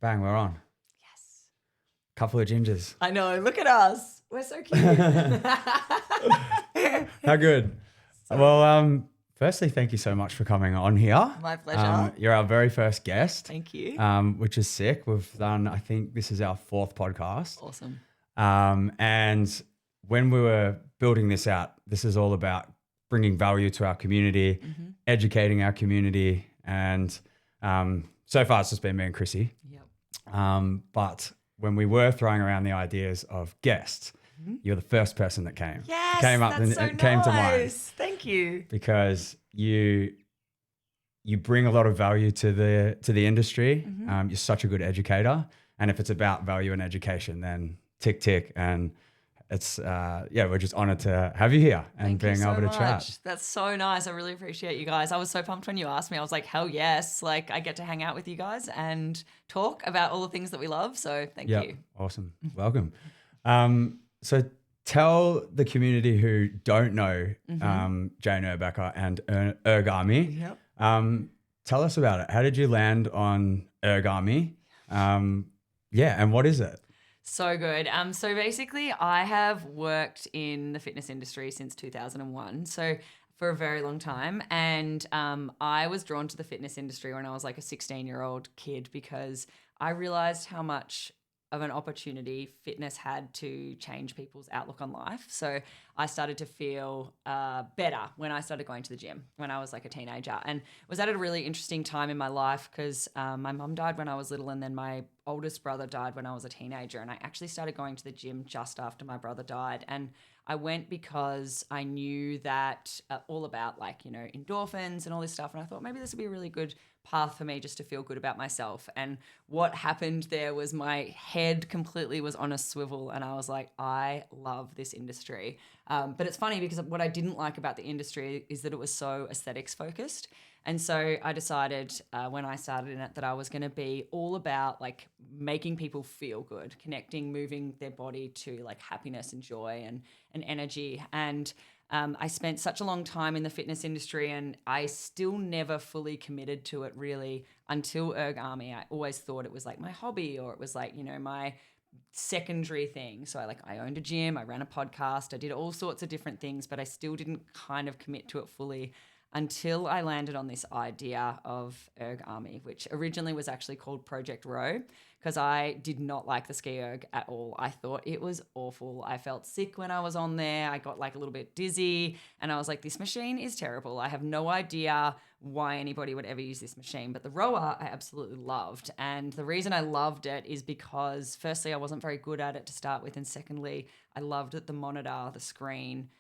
Bang, we're on. Yes. Couple of gingers. I know. Look at us. We're so cute. How good. Firstly, thank you so much for coming on here. My pleasure. You're our very first guest. Thank you. Which is sick. We've done, I think this is our 4th podcast. Awesome. And when we were building this out, this is all about bringing value to our community, educating our community. And so far it's just been me and Chrissy. Yep. But when we were throwing around the ideas of guests, you're the first person that came. Yes, came up that's and so it came to mind. Thank you. Because you bring a lot of value to the industry. You're such a good educator. And if it's about value and education, then tick. And it's, we're just honored to have you here and being able to chat. That's so nice. I really appreciate you guys. I was so pumped when you asked me. I was like, hell yes. Like I get to hang out with you guys and talk about all the things that we love. So thank you. Awesome. Welcome. So tell the community who don't know Jane Erbacher and Erg Army. Yep. Tell us about it. How did you land on Erg Army? And what is it? So good. So basically I have worked in the fitness industry since 2001. So for a very long time. And I was drawn to the fitness industry when I was like a 16-year-old kid because I realized how much of an opportunity fitness had to change people's outlook on life. So I started to feel better when I started going to the gym when I was like a teenager, and was at a really interesting time in my life because my mum died when I was little, and then my oldest brother died when I was a teenager, and I actually started going to the gym just after my brother died. And I went because I knew that all about endorphins and all this stuff, and I thought maybe this would be a really good path for me just to feel good about myself. And what happened there was my head completely was on a swivel, and I was like, I love this industry. But it's funny because what I didn't like about the industry is that it was so aesthetics focused. And so I decided when I started in it that I was going to be all about like making people feel good, connecting, moving their body to like happiness and joy and energy. And I spent such a long time in the fitness industry, and I still never fully committed to it really until Erg Army. I always thought it was like my hobby, or it was like, my secondary thing. So I owned a gym, I ran a podcast, I did all sorts of different things, but I still didn't kind of commit to it fully until I landed on this idea of Erg Army, which originally was actually called Project Row, because I did not like the ski erg at all. I thought it was awful. I felt sick when I was on there. I got like a little bit dizzy, and I was like, this machine is terrible. I have no idea why anybody would ever use this machine. But the rower I absolutely loved. And the reason I loved it is because firstly, I wasn't very good at it to start with. And secondly, I loved that the monitor, the screen,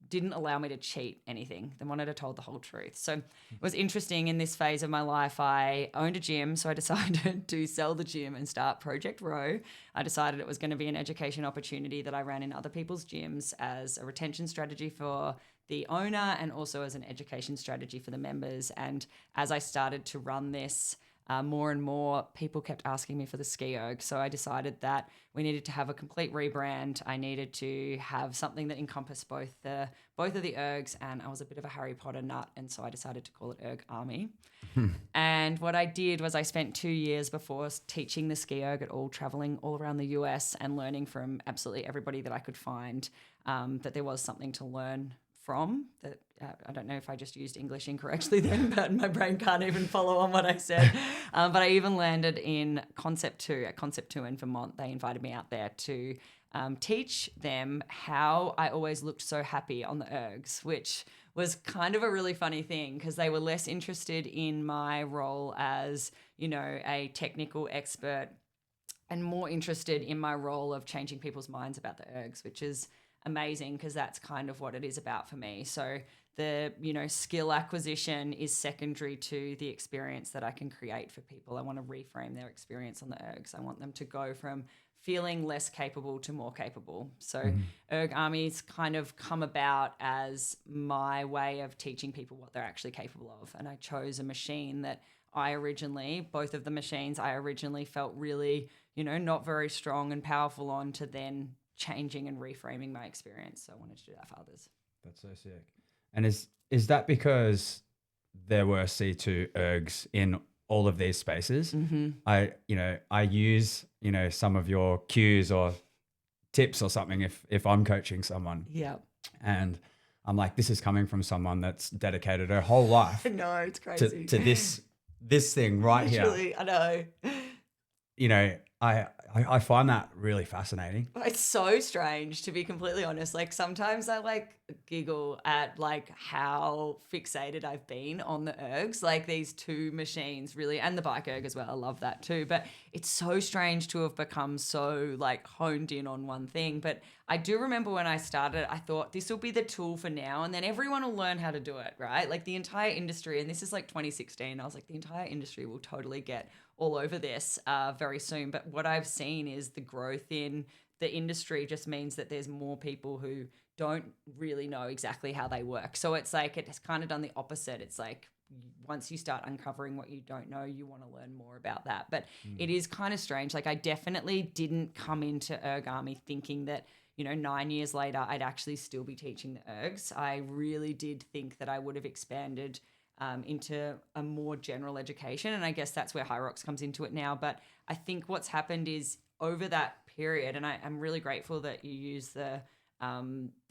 didn't allow me to cheat anything. The monitor told the whole truth. So it was interesting in this phase of my life. I owned a gym, so I decided to sell the gym and start Project Row. I decided it was going to be an education opportunity that I ran in other people's gyms as a retention strategy for the owner and also as an education strategy for the members. And as I started to run this, more and more people kept asking me for the ski erg. So I decided that we needed to have a complete rebrand. I needed to have something that encompassed both of the ergs, and I was a bit of a Harry Potter nut, and so I decided to call it Erg Army. And what I did was I spent 2 years before teaching the ski erg at all, traveling all around the US and learning from absolutely everybody that I could find, that there was something to learn from that. I don't know if I just used English incorrectly then, but my brain can't even follow on what I said. But I even landed in Concept 2 at Concept 2 in Vermont. They invited me out there to teach them how I always looked so happy on the ergs, which was kind of a really funny thing because they were less interested in my role as, a technical expert and more interested in my role of changing people's minds about the ergs, which is amazing because that's kind of what it is about for me. So the, skill acquisition is secondary to the experience that I can create for people. I want to reframe their experience on the ergs. I want them to go from feeling less capable to more capable. So Erg Army's kind of come about as my way of teaching people what they're actually capable of. And I chose a machine that both of the machines I originally felt really, not very strong and powerful on, to then changing and reframing my experience. So I wanted to do that for others. That's so sick. And is that because there were C2 ergs in all of these spaces, I use, some of your cues or tips or something if I'm coaching someone. Yeah. And I'm like, this is coming from someone that's dedicated her whole life No, it's crazy. to this thing right Literally, here. I know. I find that really fascinating. It's so strange, to be completely honest. Like sometimes I like giggle at like how fixated I've been on the ergs, like these two machines really, and the bike erg as well. I love that too. But it's so strange to have become so like honed in on one thing. But I do remember when I started, I thought this will be the tool for now, and then everyone will learn how to do it, right? Like the entire industry, and this is like 2016. I was like, the entire industry will totally get all over this very soon. But what I've seen is the growth in the industry just means that there's more people who don't really know exactly how they work. So it's like it has kind of done the opposite. It's like once you start uncovering what you don't know, you want to learn more about that. But it is kind of strange. Like I definitely didn't come into Erg Army thinking that, 9 years later, I'd actually still be teaching the ergs. I really did think that I would have expanded into a more general education. And I guess that's where Hyrox comes into it now. But I think what's happened is over that period, and I'm really grateful that you use the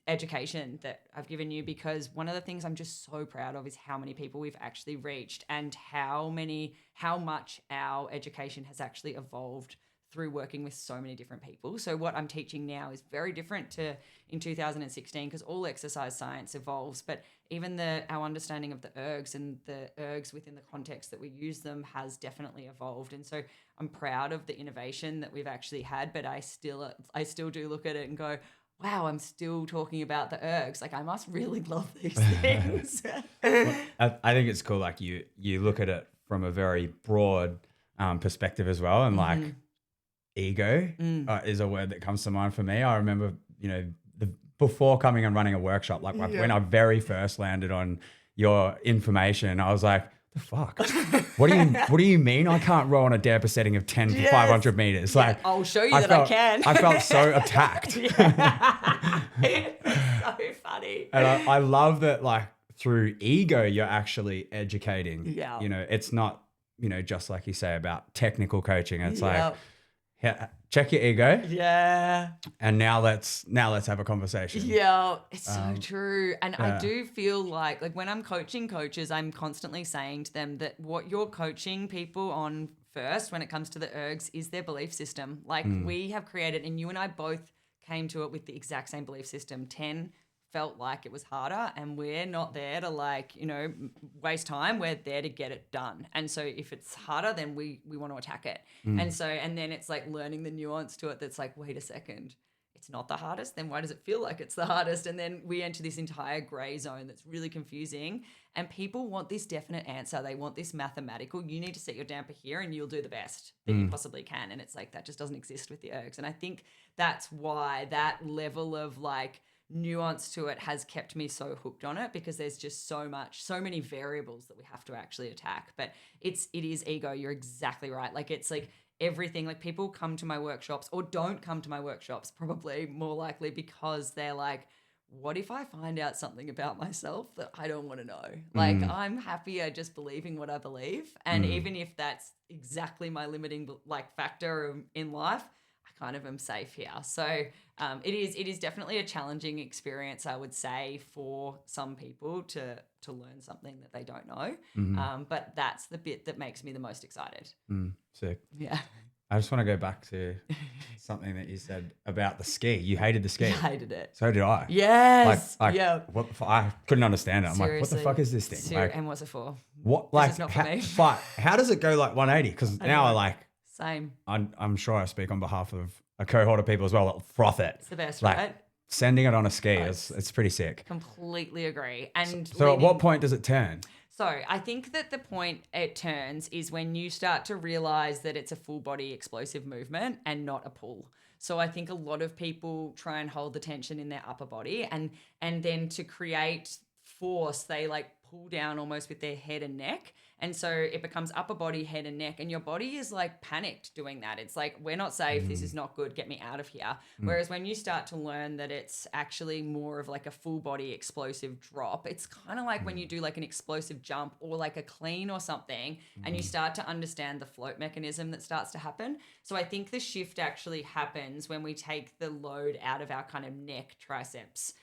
education that I've given you, because one of the things I'm just so proud of is how many people we've actually reached and how much our education has actually evolved through working with so many different people. So what I'm teaching now is very different to in 2016, because all exercise science evolves, but even our understanding of the ergs and the ergs within the context that we use them has definitely evolved. And so I'm proud of the innovation that we've actually had, but I still do look at it and go, wow, I'm still talking about the ergs. Like I must really love these things. Well, I think it's cool. Like you look at it from a very broad perspective as well. And like ego is a word that comes to mind for me. I remember, before coming and running a workshop, like when I very first landed on your information, I was like, the fuck? What do you mean I can't row on a damper setting of 10 to 500 meters? Yeah, like I'll show you I can. I felt so attacked. It's so funny. And I love that, like through ego, you're actually educating. Yeah. It's not, just like you say about technical coaching. It's like, check your ego. Yeah. And now let's have a conversation. Yeah, it's so true. And I do feel like when I'm coaching coaches, I'm constantly saying to them that what you're coaching people on first when it comes to the ergs is their belief system. Like we have created, and you and I both came to it with the exact same belief system. 10 felt like it was harder, and we're not there to waste time. We're there to get it done. And so if it's harder, then we want to attack it. And then it's like learning the nuance to it. That's like, wait a second, it's not the hardest. Then why does it feel like it's the hardest? And then we enter this entire gray zone that's really confusing. And people want this definite answer. They want this mathematical, you need to set your damper here and you'll do the best that you possibly can. And it's like, that just doesn't exist with the ergs. And I think that's why that level of nuance to it has kept me so hooked on it, because there's just so many variables that we have to actually attack. But it is ego. You're exactly right. Like it's like everything, like people come to my workshops or don't come to my workshops, probably more likely because they're like, what if I find out something about myself that I don't want to know? Like I'm happier just believing what I believe. And even if that's exactly my limiting factor in life, I kind of am safe here. So it is definitely a challenging experience, I would say, for some people to learn something that they don't know. But that's the bit that makes me the most excited. Sick. Yeah. I just want to go back to something that you said about the ski. You hated the ski. I hated it. So did I. Yes. Yeah. I couldn't understand it. I'm Seriously. like, what the fuck is this thing? And what's it for? What? This is not for me. But how does it go 180? Because now Same. I'm sure I speak on behalf of a cohort of people as well that froth it. It's the best, right? Sending it on a ski it's pretty sick. Completely agree. And so at what point does it turn? So I think that the point it turns is when you start to realize that it's a full body explosive movement and not a pull. So I think a lot of people try and hold the tension in their upper body, and then to create force, they pull down almost with their head and neck. And so it becomes upper body, head and neck, and your body is like panicked doing that. It's like, we're not safe. This is not good. Get me out of here. Whereas when you start to learn that it's actually more of like a full body explosive drop, it's kind of like when you do like an explosive jump or like a clean or something, and you start to understand the float mechanism that starts to happen. So I think the shift actually happens when we take the load out of our kind of neck, triceps,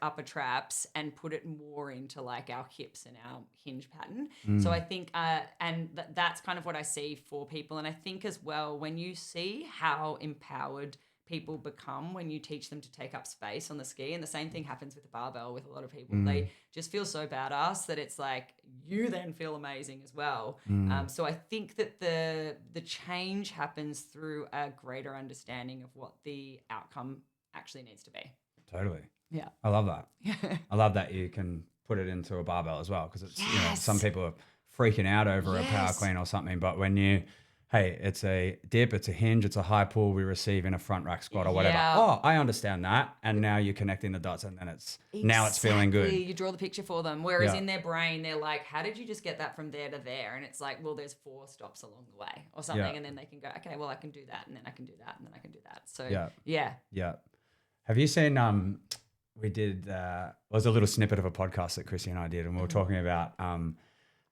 upper traps, and put it more into like our hips and our hinge pattern. So I think, that's kind of what I see for people. And I think as well, when you see how empowered people become when you teach them to take up space on the ski, and the same thing happens with the barbell with a lot of people. They just feel so badass that it's like you then feel amazing as well. So I think that the change happens through a greater understanding of what the outcome actually needs to be. Totally. Yeah. I love that. I love that you can put it into a barbell as well, because it's, you know, some people are freaking out over a power clean or something, but when you, hey, it's a dip, it's a hinge, it's a high pull, we receive in a front rack squat or whatever. Oh, I understand that. And now you're connecting the dots, and then now it's feeling good. You draw the picture for them. Whereas in their brain, they're like, how did you just get that from there to there? And it's like, well, there's 4 stops along the way or something. And then they can go, okay, well, I can do that. And then I can do that. And then I can do that. So yeah. Have you seen, we did, it was a little snippet of a podcast that Chrissy and I did, and we were talking about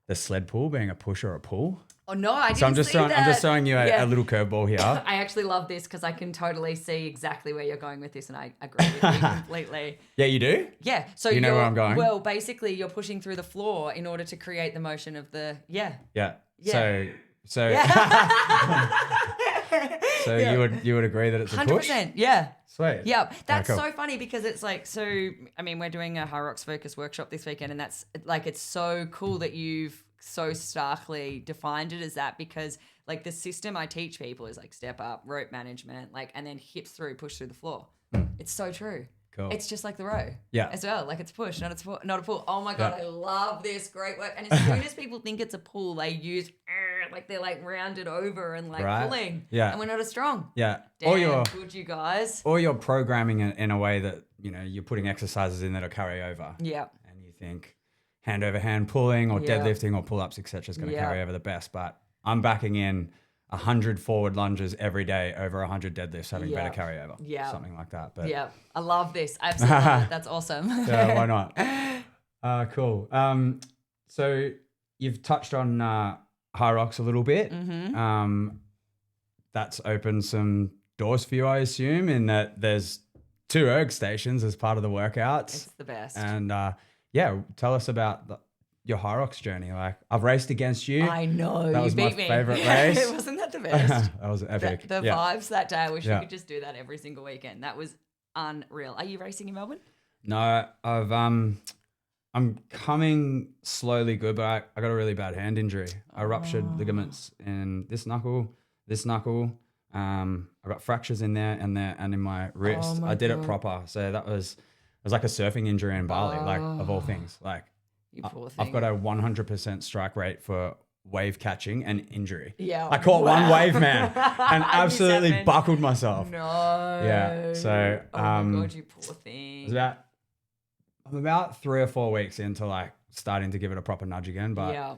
the sled pull being a push or a pull. Oh no, I didn't So I'm just throwing you a little curveball here. I actually love this because I can totally see exactly where you're going with this, and I agree with you completely. Yeah, you do? Yeah. So you know where I'm going? Well, basically you're pushing through the floor in order to create the motion of the Yeah. Yeah. So you would agree that it's a 100%, push? yeah. Sweet. Yeah, that's cool. so funny because it's like, so, I mean, we're doing a Hyrox focus workshop this weekend, and that's like, it's so cool that you've so starkly defined it as that, because like the system I teach people is like step up, rope management, like, and then hips through, push through the floor. It's so true. Cool. It's just like the row as well. Like it's push, not a pull. Oh my God, I love this. Great work. And as soon as people think it's a pull, they use like they're like rounded over and like pulling. Yeah. And we're not as strong. Yeah. Damn, good you guys. Or you're programming it in a way that, you know, you're putting exercises in that'll carry over. Yeah. And you think hand over hand pulling or deadlifting or pull-ups, etc. is going to carry over the best. But I'm backing in 100 forward lunges every day over 100 deadlifts having better carryover. Yeah. Something like that. But yeah. I love this. I absolutely love it. That's awesome. Yeah, why not? Cool. So you've touched on Hyrox a little bit. That's opened some doors for you, I assume, in that there's 2 erg stations as part of the workouts. It's the best. And tell us about your Hyrox journey. Like, I've raced against you. I know. That was my favorite race. Wasn't that the best? That was epic. The vibes that day. I wish we could just do that every single weekend. That was unreal. Are you racing in Melbourne? No, I'm coming slowly good, but I got a really bad hand injury. I ruptured ligaments in this knuckle. I got fractures in there and in my wrist. I did it proper. So it was like a surfing injury in Bali, like of all things. Like, you poor thing. I've got a 100% strike rate for wave catching and injury. Yeah. I caught one wave, man, and absolutely buckled myself. No. Yeah. So, oh my God, you poor thing. I'm about 3 or 4 weeks into like starting to give it a proper nudge again, but I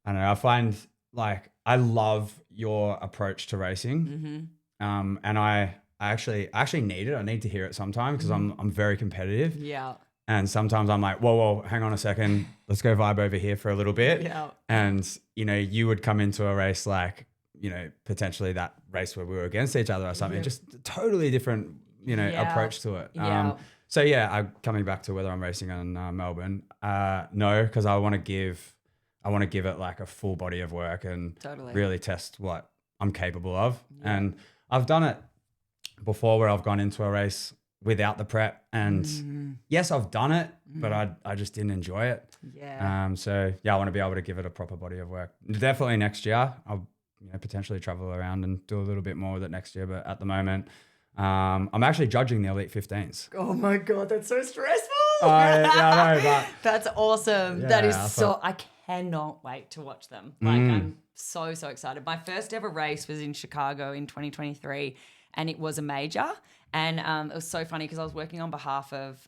don't know. I find like I love your approach to racing, and I actually need it. I need to hear it sometime because I'm very competitive. Yeah. And sometimes I'm like, whoa, hang on a second. Let's go vibe over here for a little bit. Yeah. And, you know, you would come into a race like, you know, potentially that race where we were against each other or something, just a totally different, you know, approach to it. So I'm coming back to whether I'm racing in Melbourne. No, because I want to give it like a full body of work and really test what I'm capable of. Yeah. And I've done it before where I've gone into a race without the prep, and yes, I've done it, but I just didn't enjoy it. Yeah. So I want to be able to give it a proper body of work. Definitely next year, I'll potentially travel around and do a little bit more with it next year. But at the moment, I'm actually judging the Elite 15s. Oh my God, that's so stressful. I know, but that's awesome. That is I cannot wait to watch them. Like I'm so excited. My first ever race was in Chicago in 2023, and it was a major. And it was so funny because I was working on behalf of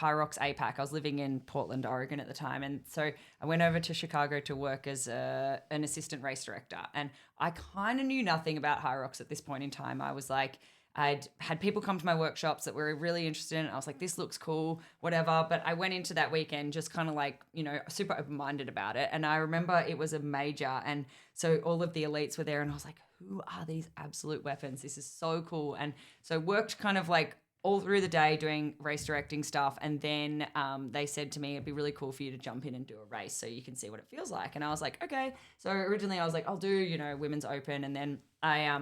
Hyrox APAC. I was living in Portland, Oregon at the time. And so I went over to Chicago to work as an assistant race director. And I kind of knew nothing about Hyrox at this point in time. I was like, I'd had people come to my workshops that were really interested in it. I was like, this looks cool, whatever. But I went into that weekend just kind of like, super open-minded about it. And I remember it was a major. And so all of the elites were there and I was like, who are these absolute weapons? This is so cool. And so worked kind of like all through the day doing race directing stuff. And then they said to me, it'd be really cool for you to jump in and do a race so you can see what it feels like. And I was like, okay. So originally I was like, I'll do, women's open. And then I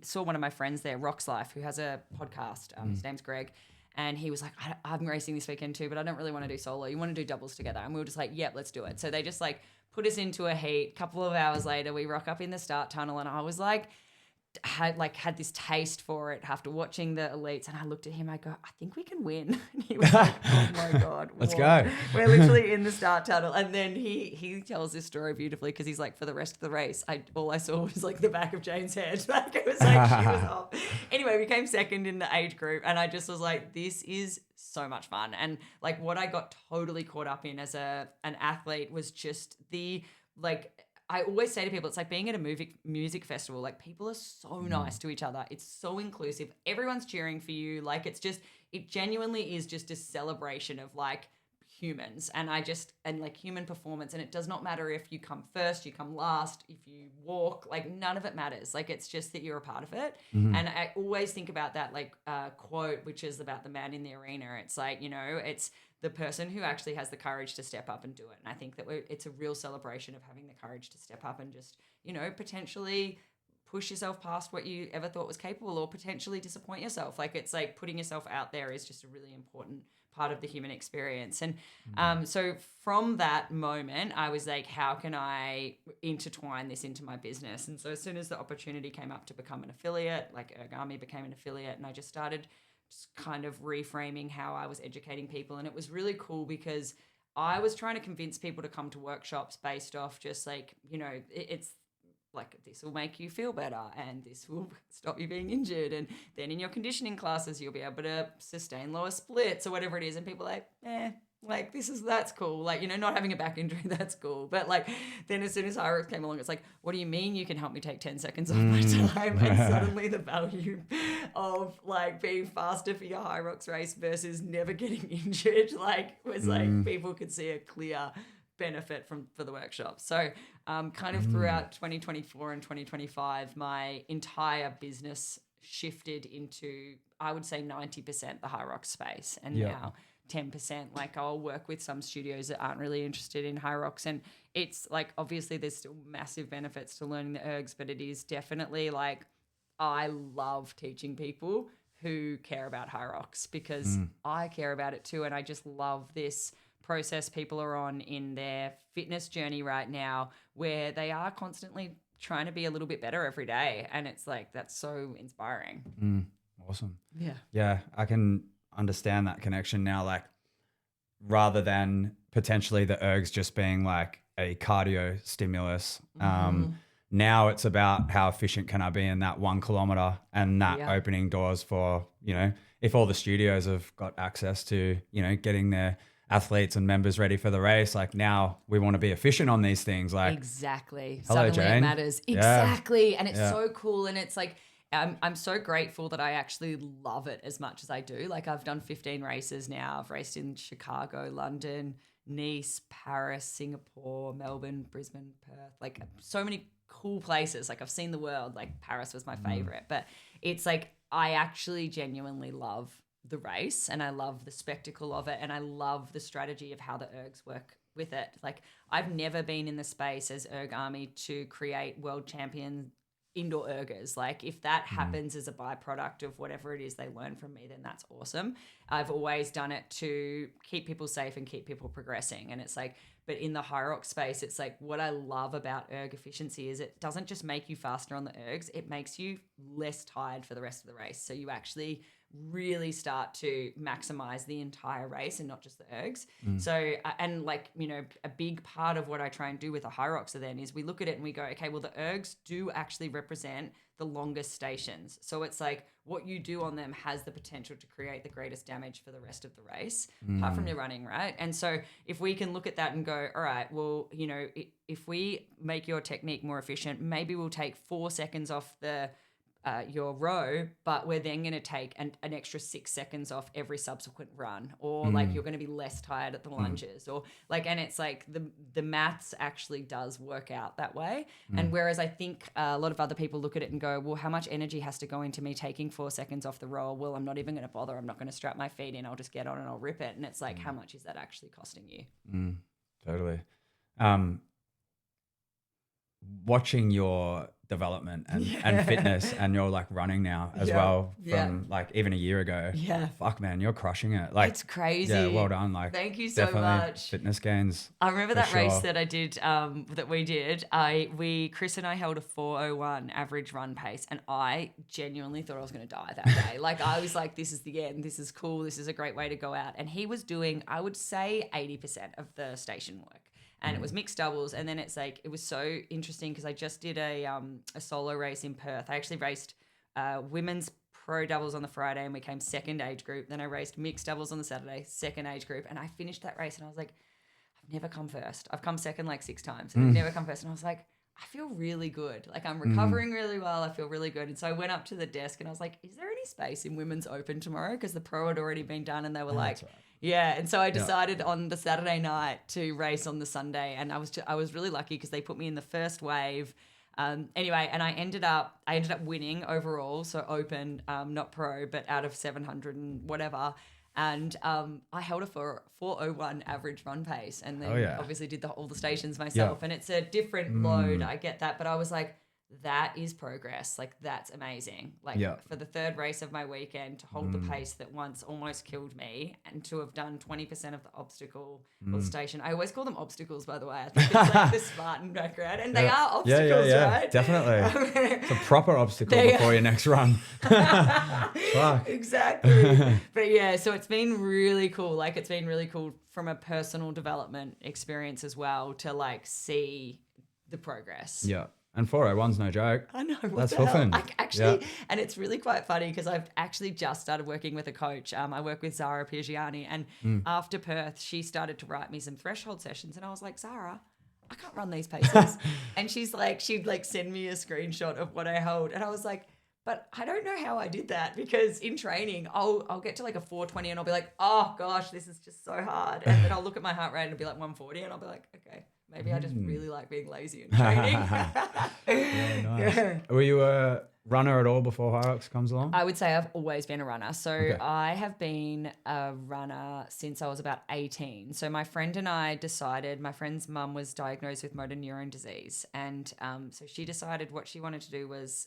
saw one of my friends there, Rock's Life, who has a podcast. His name's Greg. And he was like, I'm racing this weekend too, but I don't really want to do solo. You want to do doubles together? And we were just like, yep, let's do it. So they just like put us into a heat. A couple of hours later, we rock up in the start tunnel and I was like, had this taste for it after watching the elites, and I looked at him, I go, I think we can win. And he was like, oh my God. Let's go. We're literally in the start tunnel. And then he tells this story beautifully because he's like, for the rest of the race, all I saw was like the back of Jane's head. Like it was like she was off. Anyway, we came second in the age group and I just was like, this is so much fun. And like what I got totally caught up in as an athlete was just the like, I always say to people, it's like being at a music festival. Like people are so nice to each other. It's so inclusive. Everyone's cheering for you. Like it genuinely is just a celebration of like humans and like human performance. And it does not matter if you come first, you come last, if you walk, like none of it matters. Like it's just that you're a part of it. Mm-hmm. And I always think about that like quote, which is about the man in the arena. It's like, it's the person who actually has the courage to step up and do it. And I think that it's a real celebration of having the courage to step up and just, potentially push yourself past what you ever thought was capable or potentially disappoint yourself. Like it's like putting yourself out there is just a really important part of the human experience. And so from that moment, I was like, how can I intertwine this into my business? And so as soon as the opportunity came up to become an affiliate, like Erg Army became an affiliate, and I just started just kind of reframing how I was educating people. And it was really cool because I was trying to convince people to come to workshops based off just like, it's like this will make you feel better and this will stop you being injured. And then in your conditioning classes, you'll be able to sustain lower splits or whatever it is. And people are like, like that's cool. Like, not having a back injury, that's cool. But like, then as soon as Hyrox came along, it's like, what do you mean you can help me take 10 seconds off my time? And suddenly the value of like being faster for your Hyrox race versus never getting injured, like was like people could see a clear benefit for the workshop. So kind of throughout 2024 and 2025, my entire business shifted into, I would say 90% the Hyrox space. And now 10%, like I'll work with some studios that aren't really interested in Hyrox. And it's like, obviously there's still massive benefits to learning the ergs, but it is definitely like, I love teaching people who care about Hyrox because I care about it too. And I just love this process people are on in their fitness journey right now where they are constantly trying to be a little bit better every day. And it's like, that's so inspiring. Awesome. Yeah. Yeah. I can understand that connection now, like rather than potentially the ergs just being like a cardio stimulus. Now it's about how efficient can I be in that 1 kilometer and that opening doors for, if all the studios have got access to, getting their athletes and members ready for the race, like now we want to be efficient on these things. Like exactly. Hello, Suddenly Jane. it matters. Exactly. And it's so cool. And it's like, I'm so grateful that I actually love it as much as I do. Like I've done 15 races now. I've raced in Chicago, London, Nice, Paris, Singapore, Melbourne, Brisbane, Perth, like so many cool places. Like I've seen the world, like Paris was my favorite, but it's like, I actually genuinely love the race and I love the spectacle of it. And I love the strategy of how the ergs work with it. Like I've never been in the space as Erg Army to create world champion indoor ergers. Like if that happens as a byproduct of whatever it is they learn from me, then that's awesome. I've always done it to keep people safe and keep people progressing. And it's like, but in the Hyrox space, it's like what I love about erg efficiency is it doesn't just make you faster on the ergs, it makes you less tired for the rest of the race. So you actually really start to maximize the entire race and not just the ergs. So, and like, a big part of what I try and do with a Hyroxer then is we look at it and we go, okay, well, the ergs do actually represent the longest stations. So it's like what you do on them has the potential to create the greatest damage for the rest of the race, apart from your running, right? And so if we can look at that and go, all right, well, you know, if we make your technique more efficient, maybe we'll take 4 seconds off your row, but we're then going to take an extra 6 seconds off every subsequent run, or like you're going to be less tired at the lunges, or like, and it's like the maths actually does work out that way. And whereas I think a lot of other people look at it and go, well, how much energy has to go into me taking 4 seconds off the row? Well, I'm not even going to bother. I'm not going to strap my feet in. I'll just get on and I'll rip it. And it's like, how much is that actually costing you? Totally. Watching your development and fitness, and you're like running now as well from like even a year ago. Fuck man, you're crushing it. Like it's crazy. Yeah, well done. Like thank you so much. Fitness gains. I remember that race that I did, that we did. Chris and I held a 4:01 average run pace, and I genuinely thought I was going to die that day. Like I was like, this is the end. This is cool. This is a great way to go out. And he was doing, I would say, 80% of the station work. And it was mixed doubles. And then it's like, it was so interesting because I just did a solo race in Perth. I actually raced women's pro doubles on the Friday and we came second age group. Then I raced mixed doubles on the Saturday, second age group. And I finished that race and I was like, I've never come first. I've come second like 6 times and I've never come first. And I was like, I feel really good. Like I'm recovering really well. I feel really good. And so I went up to the desk and I was like, is there any space in women's open tomorrow? Because the pro had already been done and they were like, right. Yeah. And so I decided on the Saturday night to race on the Sunday. And I was really lucky because they put me in the first wave. Anyway, and I ended up winning overall. So open, not pro, but out of 700 and whatever. And I held a 4:01 average run pace, and then obviously did all the stations myself. And it's a different load, I get that, but I was like, that is progress. Like that's amazing. Like for the third race of my weekend to hold the pace that once almost killed me, and to have done 20% of the obstacle or the station. I always call them obstacles, by the way. I think it's like the Spartan background, and they are obstacles, right? Definitely. It's a proper obstacle before your next run. Fuck. Exactly. But yeah, so it's been really cool. Like it's been really cool from a personal development experience as well to like see the progress. Yeah. And 4:01's no joke. I know. That's hoofing. Actually, and it's really quite funny because I've actually just started working with a coach. I work with Zara Piagiani, and after Perth, she started to write me some threshold sessions, and I was like, Zara, I can't run these paces. And she'd send me a screenshot of what I hold, and I was like, but I don't know how I did that, because in training, I'll get to like a 420 and I'll be like, oh gosh, this is just so hard. And then I'll look at my heart rate and it'll be like 140 and I'll be like, okay, maybe I just really like being lazy and training. Yeah, nice. Yeah. Were you a runner at all before Hyrox comes along? I would say I've always been a runner. So I have been a runner since I was about 18. So my friend and I decided, my friend's mum was diagnosed with motor neurone disease. And so she decided what she wanted to do was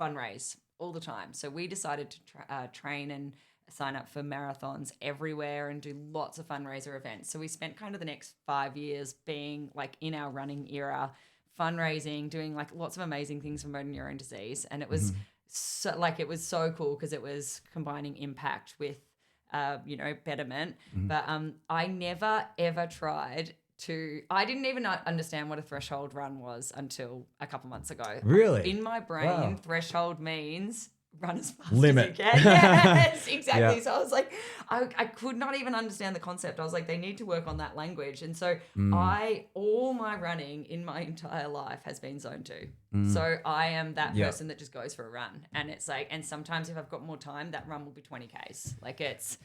fundraise all the time. So we decided to train and sign up for marathons everywhere and do lots of fundraiser events. So we spent kind of the next 5 years being like in our running era, fundraising, doing like lots of amazing things for motor neurone disease. And it was it was so cool because it was combining impact with, betterment. But I never, ever tried I didn't even understand what a threshold run was until a couple months ago. Really? In my brain, threshold means run as fast limit. as you can. Yes, exactly. Yeah. So I was like, I could not even understand the concept. I was like, they need to work on that language. And so all my running in my entire life has been zone 2. So I am that person that just goes for a run. And it's like, and sometimes if I've got more time, that run will be 20Ks. Like it's...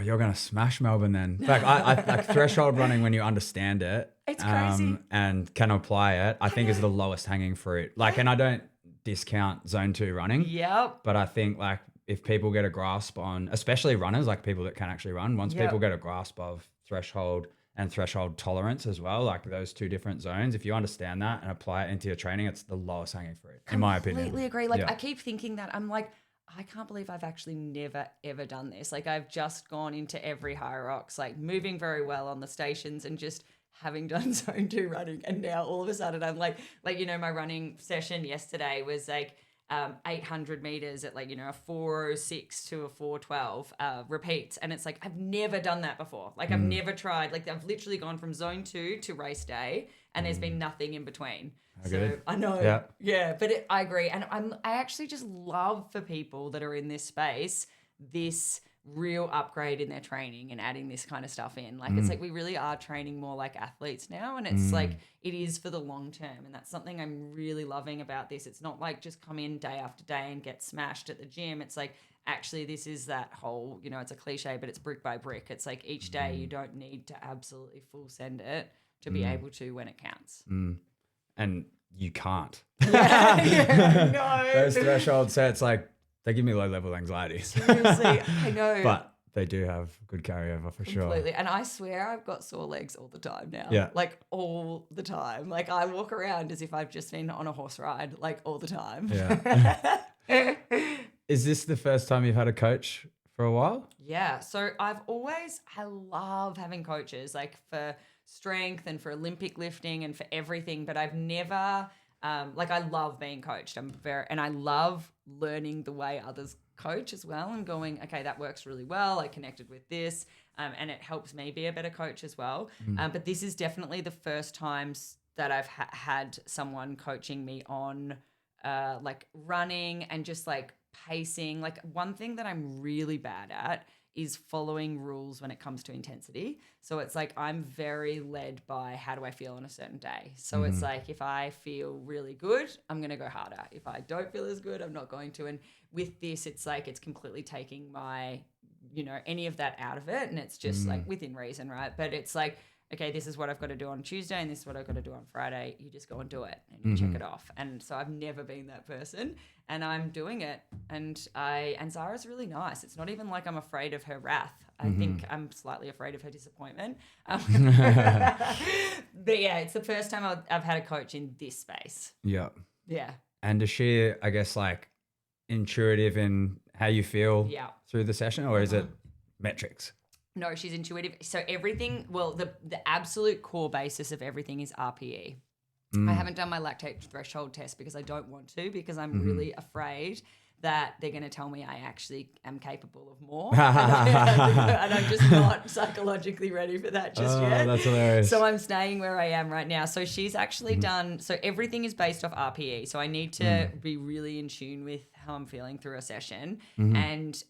you're going to smash Melbourne then. Like I like threshold running when you understand it. It's crazy. And can apply it, I think is the lowest hanging fruit. Like, and I don't discount zone 2 running. Yep. But I think like if people get a grasp on, especially runners, like people that can actually run, once people get a grasp of threshold and threshold tolerance as well, like those two different zones, if you understand that and apply it into your training, it's the lowest hanging fruit, in my opinion. Completely agree. Like I keep thinking that. I'm like, I can't believe I've actually never, ever done this. Like I've just gone into every Hyrox, like moving very well on the stations and just having done zone 2 running. And now all of a sudden I'm like, my running session yesterday was like 800 meters at a 406 to a 412 repeats. And it's like, I've never done that before. Like I've never tried, like I've literally gone from zone 2 to race day and there's been nothing in between. So good. I know. Yeah. Yeah. But I agree. And I actually just love for people that are in this space, this real upgrade in their training and adding this kind of stuff in. Like, it's like we really are training more like athletes now. And it's like, it is for the long term. And that's something I'm really loving about this. It's not like just come in day after day and get smashed at the gym. It's like, actually, this is that whole, it's a cliche, but it's brick by brick. It's like each day you don't need to absolutely full send it to be able to when it counts. And you can't. No. Those threshold sets, like, they give me low level anxiety. Seriously, I know. But they do have good carryover for Completely. sure. And I swear I've got sore legs all the time now. Yeah. Like all the time. Like I walk around as if I've just been on a horse ride, like all the time. Yeah. Is this the first time you've had a coach for a while? Yeah. So I love having coaches, like for strength and for Olympic lifting and for everything, but I've never, I love being coached. And I love learning the way others coach as well and going, okay, that works really well. I connected with this, and it helps me be a better coach as well. But this is definitely the first times that I've had someone coaching me on like running and just like pacing. Like one thing that I'm really bad at is following rules when it comes to intensity. So it's like I'm very led by how do I feel on a certain day. So it's like if I feel really good, I'm going to go harder. If I don't feel as good, I'm not going to. And with this, it's like it's completely taking my, any of that out of it. And it's just like within reason, right? But it's like, okay, this is what I've got to do on Tuesday and this is what I've got to do on Friday. You just go and do it and you check it off. And so I've never been that person and I'm doing it. And Zara's really nice. It's not even like I'm afraid of her wrath. I think I'm slightly afraid of her disappointment. But yeah, it's the first time I've had a coach in this space. Yeah. Yeah. And is she, I guess, like intuitive in how you feel through the session, or is it metrics? No, she's intuitive. So everything, well, the absolute core basis of everything is RPE. I haven't done my lactate threshold test because I don't want to, because I'm really afraid that they're going to tell me I actually am capable of more. And I'm just not psychologically ready for that just yet. That's hilarious. So I'm staying where I am right now. So she's actually done, so everything is based off RPE. So I need to be really in tune with how I'm feeling through a session. And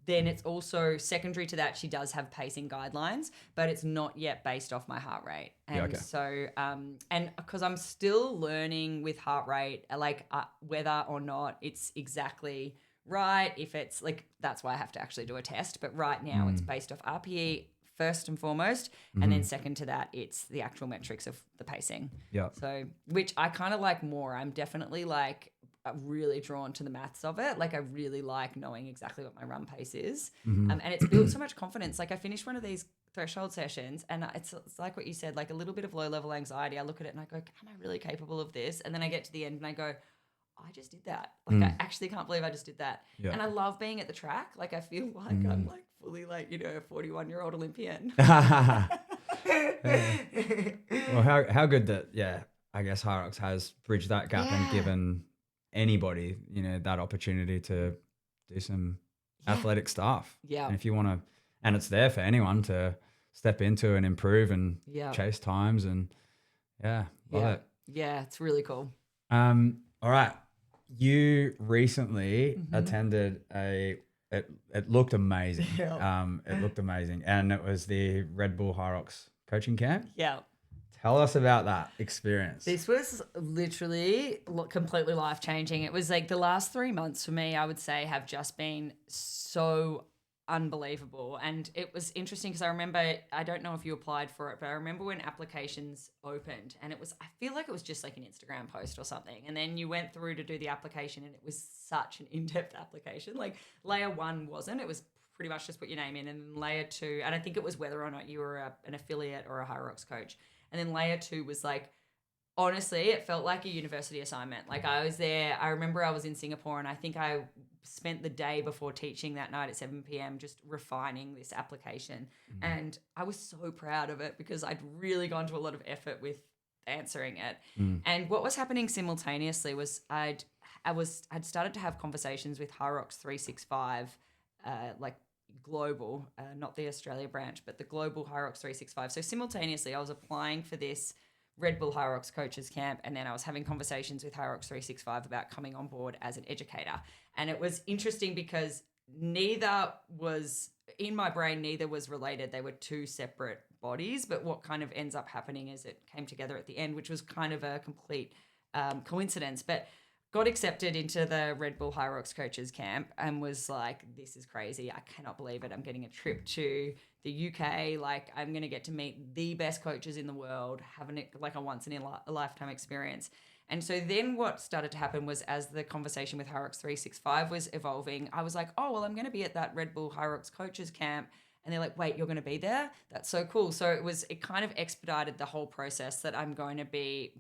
then it's also secondary to that, she does have pacing guidelines, but it's not yet based off my heart rate. And so, and because I'm still learning with heart rate, like whether or not it's exactly right, if it's like, that's why I have to actually do a test. But right now it's based off RPE first and foremost. And then second to that, it's the actual metrics of the pacing. Yeah. So, which I kind of like more. I'm definitely like, really drawn to the maths of it. Like I really like knowing exactly what my run pace is. And it's built so much confidence. Like I finished one of these threshold sessions and it's like what you said, like a little bit of low level anxiety. I look at it and I go, am I really capable of this? And then I get to the end and I go, I just did that. Like I actually can't believe I just did that. Yeah. And I love being at the track. Like I feel like I'm like fully like, a 41-year-old Olympian. Well, how good that, I guess Hyrox has bridged that gap and given anybody, that opportunity to do some athletic stuff. Yeah. And if you want to, and it's there for anyone to step into and improve and chase times and love it. Yeah, it's really cool. All right. You recently attended it looked amazing. It looked amazing. And it was the Red Bull Hyrox coaching camp. Yeah. Tell us about that experience. This was literally completely life-changing. It was like the last 3 months for me, I would say, have just been so unbelievable. And it was interesting because I remember, I don't know if you applied for it, but I remember when applications opened and I feel like it was just like an Instagram post or something. And then you went through to do the application and it was such an in-depth application. Like layer 1 wasn't, it was pretty much just put your name in, and layer 2, and I think it was whether or not you were an affiliate or a Hyrox coach. And then layer 2 was like, honestly, it felt like a university assignment. Like I was there, I remember I was in Singapore and I think I spent the day before teaching that night at 7 p.m. just refining this application. And I was so proud of it because I'd really gone to a lot of effort with answering it. And what was happening simultaneously was I'd started to have conversations with Hyrox 365, like global, not the Australia branch, but the global Hyrox 365. So simultaneously I was applying for this Red Bull Hyrox coaches camp, and then I was having conversations with Hyrox 365 about coming on board as an educator. And it was interesting because neither was related. They were two separate bodies, but what kind of ends up happening is it came together at the end, which was kind of a complete coincidence. But got accepted into the Red Bull Hyrox coaches camp and was like, this is crazy. I cannot believe it. I'm getting a trip to the UK. Like, I'm going to get to meet the best coaches in the world, having like a once in a lifetime experience. And so then what started to happen was, as the conversation with Hyrox 365 was evolving, I was like, oh, well, I'm going to be at that Red Bull Hyrox coaches camp. And they're like, wait, you're going to be there? That's so cool. So it kind of expedited the whole process that we're going to be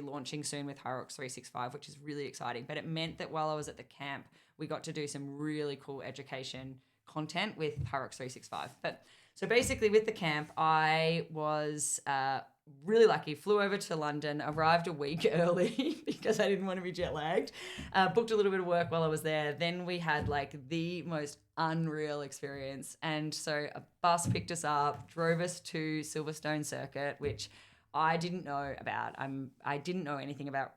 launching soon with Hyrox 365, which is really exciting. But it meant that while I was at the camp, we got to do some really cool education content with Hyrox 365. But so basically with the camp, I was really lucky, flew over to London, arrived a week early because I didn't want to be jet lagged, booked a little bit of work while I was there. Then we had like the most unreal experience. And so a bus picked us up, drove us to Silverstone Circuit, which I didn't know about. I didn't know anything about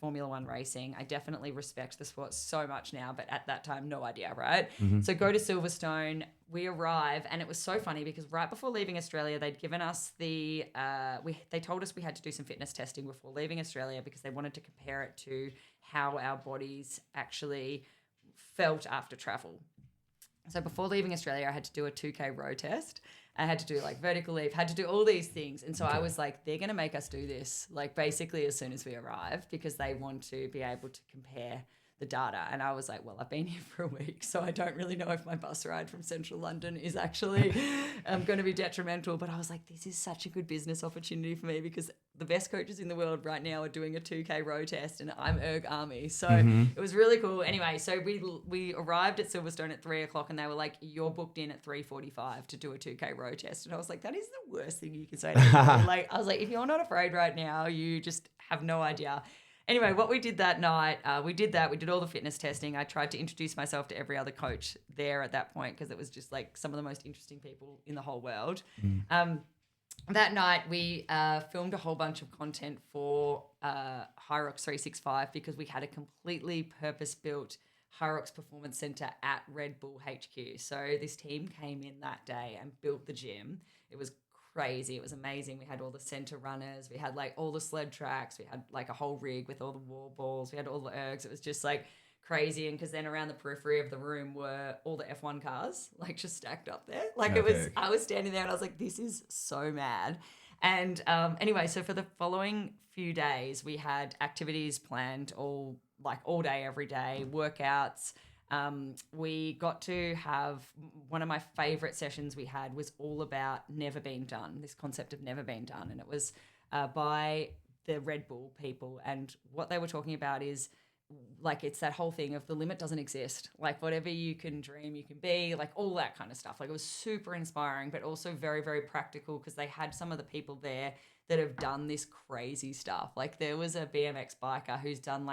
Formula One racing. I definitely respect the sport so much now, but at that time, no idea, right? So go to Silverstone, we arrive, and it was so funny because right before leaving Australia, they'd given us they told us we had to do some fitness testing before leaving Australia because they wanted to compare it to how our bodies actually felt after travel. So before leaving Australia, I had to do a 2K row test. I had to do like vertical leap, had to do all these things. And so I was like, they're going to make us do this like basically as soon as we arrive because they want to be able to compare the data. And I was like, well, I've been here for a week, so I don't really know if my bus ride from central London is actually going to be detrimental. But I was like, this is such a good business opportunity for me because the best coaches in the world right now are doing a 2K row test and I'm Erg Army. So it was really cool. Anyway, so we arrived at Silverstone at 3:00 and they were like, you're booked in at 3:45 to do a 2K row test. And I was like, that is the worst thing you can say to me. Like, I was like, if you're not afraid right now, you just have no idea. Anyway, what we did that night, we did all the fitness testing. I tried to introduce myself to every other coach there at that point because it was just like some of the most interesting people in the whole world. That night, we filmed a whole bunch of content for Hyrox 365 because we had a completely purpose-built Hyrox Performance Center at Red Bull HQ. So this team came in that day and built the gym. It was crazy. It was amazing. We had all the center runners. We had like all the sled tracks. We had like a whole rig with all the wall balls. We had all the ergs. It was just like crazy. And because then around the periphery of the room were all the F1 cars, like just stacked up there. Like I was standing there and I was like, this is so mad. And anyway, so for the following few days, we had activities planned all day, every day, workouts. We got to have one of my favorite sessions we had was all about never being done, this concept of never being done. And it was by the Red Bull people. And what they were talking about is like, it's that whole thing of the limit doesn't exist. Like whatever you can dream, you can be, like all that kind of stuff. Like it was super inspiring, but also very, very practical because they had some of the people there that have done this crazy stuff. Like there was a BMX biker who's done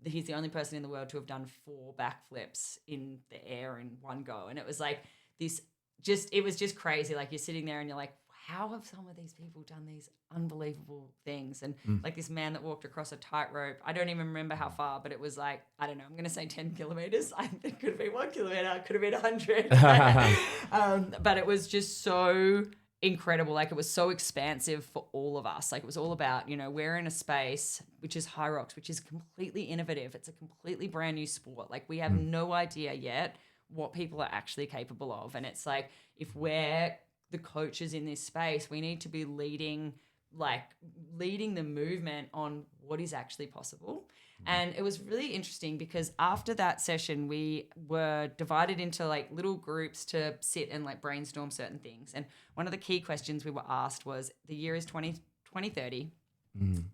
he's the only person in the world to have done 4 backflips in the air in one go. And it was like it was just crazy. Like you're sitting there and you're like, how have some of these people done these unbelievable things? And like this man that walked across a tightrope, I don't even remember how far, but it was like, I don't know, I'm going to say 10 kilometers. It could have been 1 kilometer. It could have been 100. But it was just so incredible. Like it was so expansive for all of us. Like it was all about, we're in a space which is Hyrox, which is completely innovative. It's a completely brand new sport. Like we have no idea yet what people are actually capable of. And it's like, if we're the coaches in this space, we need to be leading the movement on what is actually possible. And it was really interesting because after that session, we were divided into like little groups to sit and like brainstorm certain things. And one of the key questions we were asked was, the year is 2030.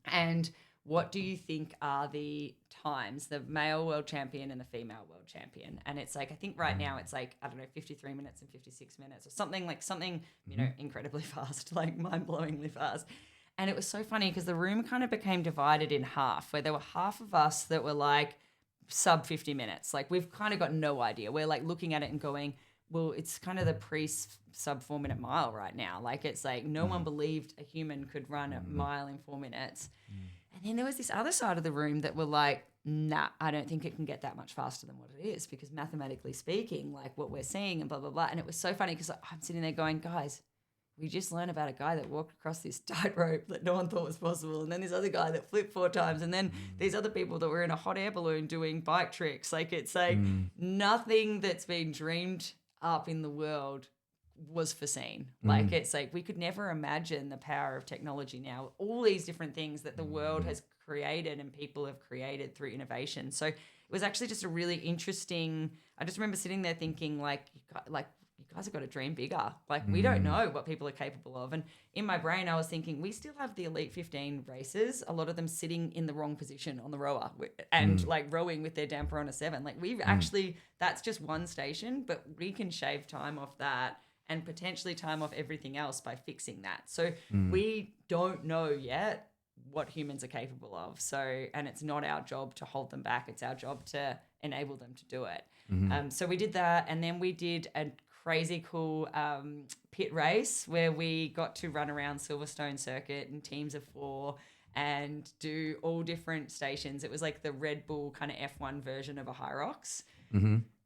And what do you think are the times, the male world champion and the female world champion? And it's like, I think right now it's like, I don't know, 53 minutes and 56 minutes or something, incredibly fast, like mind-blowingly fast. And it was so funny because the room kind of became divided in half, where there were half of us that were like sub 50 minutes. Like we've kind of got no idea. We're like looking at it and going, well, it's kind of the sub 4 minute mile right now. Like it's like no one believed a human could run a mile in 4 minutes. And then there was this other side of the room that were like, nah, I don't think it can get that much faster than what it is, because mathematically speaking, like what we're seeing and blah, blah, blah. And it was so funny because I'm sitting there going, guys, we just learned about a guy that walked across this tightrope that no one thought was possible. And then this other guy that flipped 4 times. And then these other people that were in a hot air balloon doing bike tricks. Like it's like nothing that's been dreamed up in the world was foreseen. Like it's like we could never imagine the power of technology now. All these different things that the world has created and people have created through innovation. So it was actually just a really interesting, I just remember sitting there thinking like you guys have got to dream bigger. Like we don't know what people are capable of. And in my brain, I was thinking we still have the Elite 15 racers, a lot of them sitting in the wrong position on the rower and like rowing with their damper on a 7. Like we've actually, that's just one station, but we can shave time off that and potentially time off everything else by fixing that. So we don't know yet what humans are capable of. So, and it's not our job to hold them back. It's our job to enable them to do it. So we did that. And then we did a crazy cool pit race where we got to run around Silverstone circuit in teams of 4 and do all different stations. It was like the Red Bull kind of F1 version of a Hyrox.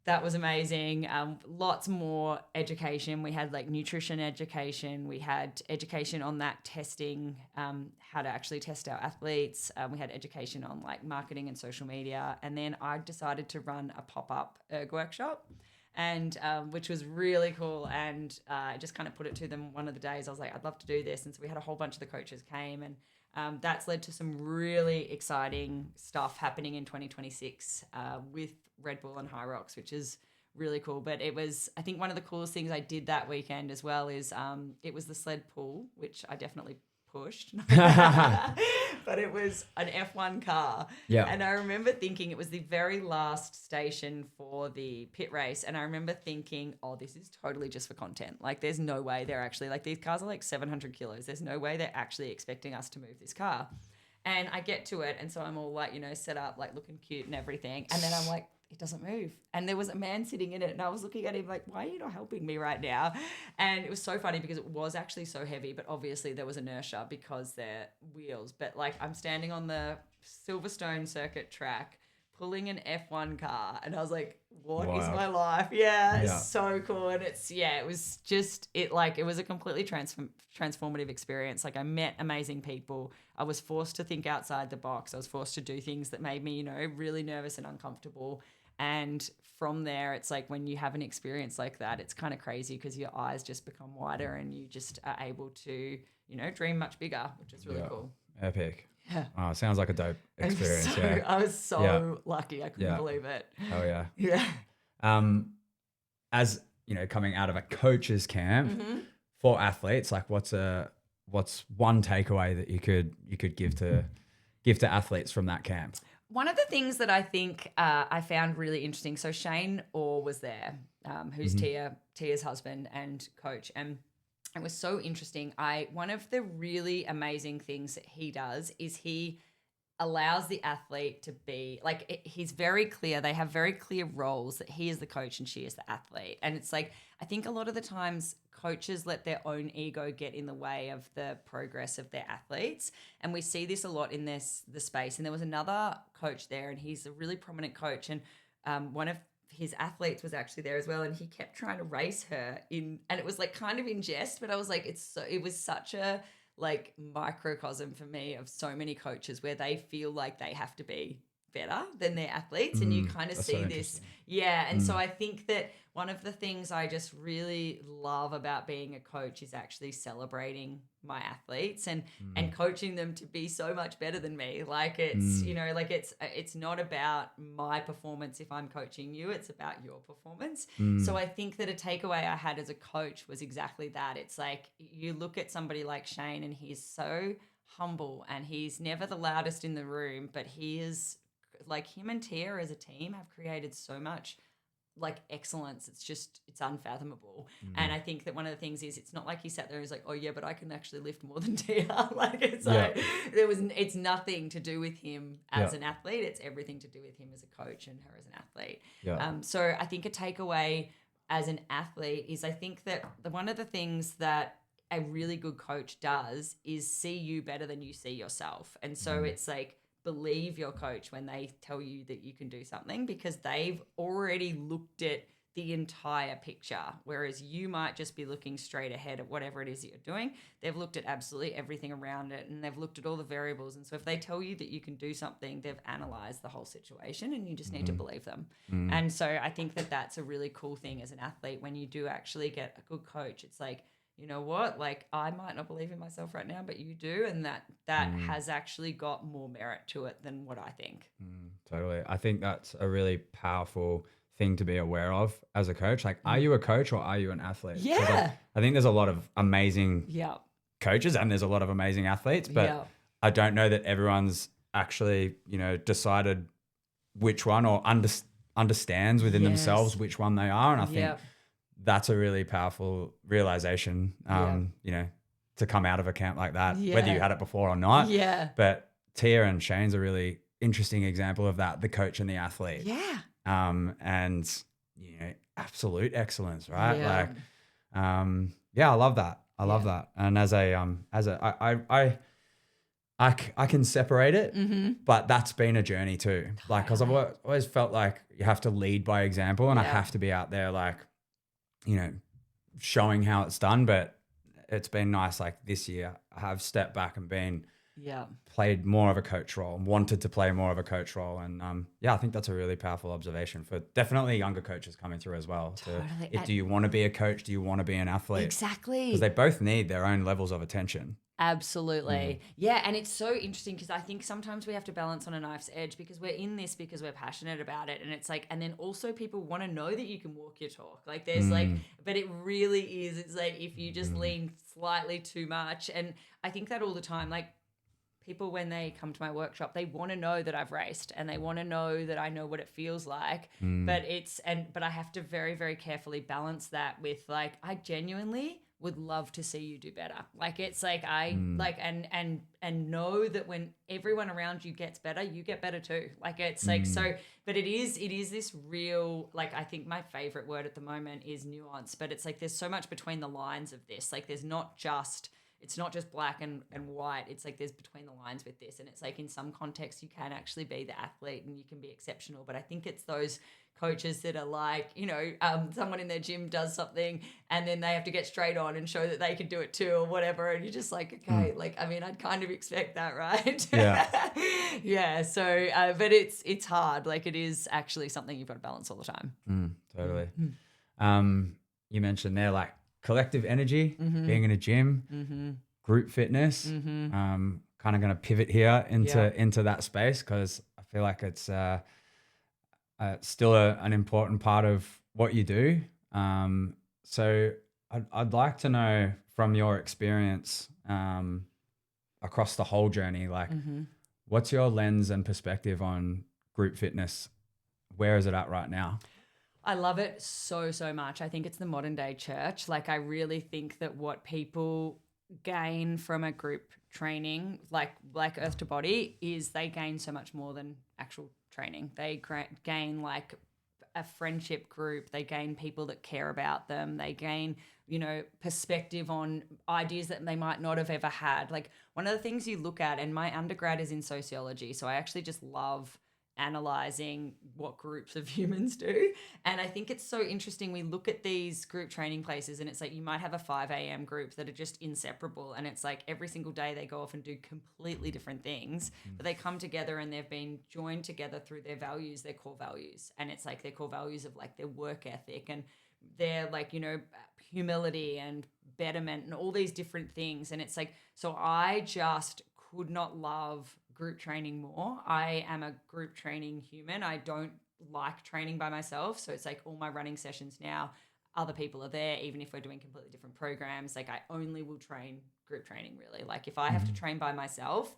That was amazing. Lots more education. We had like nutrition education. We had education on that testing, how to actually test our athletes. We had education on like marketing and social media. And then I decided to run a pop-up erg workshop, and which was really cool. And I just kind of put it to them one of the days. I was like, I'd love to do this. And so we had a whole bunch of the coaches came, and that's led to some really exciting stuff happening in 2026 with Red Bull and Hyrox, which is really cool. But it was, I think one of the coolest things I did that weekend as well is it was the sled pull, which I definitely pushed. But it was an F1 car. Yeah. And I remember thinking it was the very last station for the pit race. And I remember thinking, oh, this is totally just for content. Like there's no way they're actually, like these cars are like 700 kilos. There's no way they're actually expecting us to move this car. And I get to it. And so I'm all like, set up, like looking cute and everything. And then I'm like, it doesn't move. And there was a man sitting in it, and I was looking at him like, why are you not helping me right now? And it was so funny because it was actually so heavy, but obviously there was inertia because they're wheels. But like I'm standing on the Silverstone circuit track pulling an F1 car, and I was like, what is my life? Yeah, it's so cool. And it's, it was just, it was a completely transformative experience. Like I met amazing people. I was forced to think outside the box. I was forced to do things that made me, really nervous and uncomfortable. And from there, it's like when you have an experience like that, it's kind of crazy because your eyes just become wider and you just are able to, dream much bigger, which is really cool. Epic. Yeah. Oh, sounds like a dope experience. I was so lucky. I couldn't believe it. Oh, yeah. Yeah. As, coming out of a coach's camp for athletes, like what's one takeaway that you could give to athletes from that camp? One of the things that I think I found really interesting, so Shane Orr was there, who's Tia's husband and coach, and it was so interesting. One of the really amazing things that he does is he allows the athlete to be, he's very clear. They have very clear roles that he is the coach and she is the athlete. And it's like, I think a lot of the times coaches let their own ego get in the way of the progress of their athletes. And we see this a lot in the space. And there was another coach there, and he's a really prominent coach. And one of his athletes was actually there as well. And he kept trying to race her and it was like kind of in jest, but I was like, it was such a like microcosm for me of so many coaches where they feel like they have to be better than their athletes, and you kind of see this. And so I think that one of the things I just really love about being a coach is actually celebrating my athletes and coaching them to be so much better than me. Like it's it's not about my performance if I'm coaching you, it's about your performance. So I think that a takeaway I had as a coach was exactly that. It's like you look at somebody like Shane, and he's so humble, and he's never the loudest in the room, but he is like, him and Tia as a team have created so much like excellence. It's unfathomable. And I think that one of the things is, it's not like he sat there and was like, oh yeah, but I can actually lift more than Tia. Like it's like it's nothing to do with him as an athlete. It's everything to do with him as a coach and her as an athlete. So I think a takeaway as an athlete is I think that one of the things that a really good coach does is see you better than you see yourself. And so it's like, believe your coach when they tell you that you can do something, because they've already looked at the entire picture, whereas you might just be looking straight ahead at whatever it is that you're doing. They've looked at absolutely everything around it, and they've looked at all the variables. And so if they tell you that you can do something, they've analyzed the whole situation, and you just need to believe them. And so I think that that's a really cool thing as an athlete. When you do actually get a good coach, it's like, you know what, like I might not believe in myself right now, but you do. And that has actually got more merit to it than what I think. Totally. I think that's a really powerful thing to be aware of as a coach. Like, are you a coach or are you an athlete? Yeah. I think there's a lot of amazing Yeah. coaches and there's a lot of amazing athletes, but I don't know that everyone's actually, decided which one or understands within themselves which one they are. And I think that's a really powerful realization, to come out of a camp like that, whether you had it before or not. Yeah. But Tia and Shane's a really interesting example of that, the coach and the athlete. Yeah. And absolute excellence, right? Yeah. I love that. I love that. And I can separate it, but that's been a journey too. Like, cause I've always felt like you have to lead by example, and I have to be out there, like, showing how it's done. But it's been nice. Like this year I have stepped back and played more of a coach role, wanted to play more of a coach role. And I think that's a really powerful observation for definitely younger coaches coming through as well. Totally. Do you want to be a coach? Do you want to be an athlete? Exactly. Because they both need their own levels of attention. Absolutely. Yeah. And it's so interesting because I think sometimes we have to balance on a knife's edge, because we're in this because we're passionate about it. And it's like, and then also people want to know that you can walk your talk. Like there's but it really is. It's like if you just lean slightly too much. And I think that all the time, like people, when they come to my workshop, they want to know that I've raced and they want to know that I know what it feels like. But but I have to very, very carefully balance that with like, I genuinely would love to see you do better. Like it's like and know that when everyone around you gets better, you get better too. Like it's like so, but it is this real, like I think my favorite word at the moment is nuance, but it's like there's so much between the lines of this. Like it's not just black and white. It's like there's between the lines with this. And it's like in some contexts you can actually be the athlete and you can be exceptional. But I think it's those coaches that are like, someone in their gym does something and then they have to get straight on and show that they can do it too or whatever. And you're just like, okay, like, I mean, I'd kind of expect that, right? Yeah. Yeah. So, but it's hard. Like it is actually something you've got to balance all the time. Totally. You mentioned there, like, collective energy, being in a gym, group fitness. Kind of going to pivot here into that space because I feel like it's still an important part of what you do. So I'd like to know from your experience across the whole journey, like what's your lens and perspective on group fitness? Where is it at right now? I love it so, so much. I think it's the modern day church. Like I really think that what people gain from a group training, like Earth to Body, is they gain so much more than actual training. They gain like a friendship group. They gain people that care about them. They gain, perspective on ideas that they might not have ever had. Like one of the things you look at, and my undergrad is in sociology, so I actually just love analyzing what groups of humans do. And I think it's so interesting. We look at these group training places and it's like you might have a 5 a.m. group that are just inseparable. And it's like every single day they go off and do completely different things, but they come together and they've been joined together through their values, their core values. And it's like their core values of like their work ethic and their like, humility and betterment and all these different things. And it's like, so I just could not love group training more. I am a group training human. I don't like training by myself. So it's like all my running sessions now, other people are there, even if we're doing completely different programs. Like I only will train group training really. Like if I have to train by myself,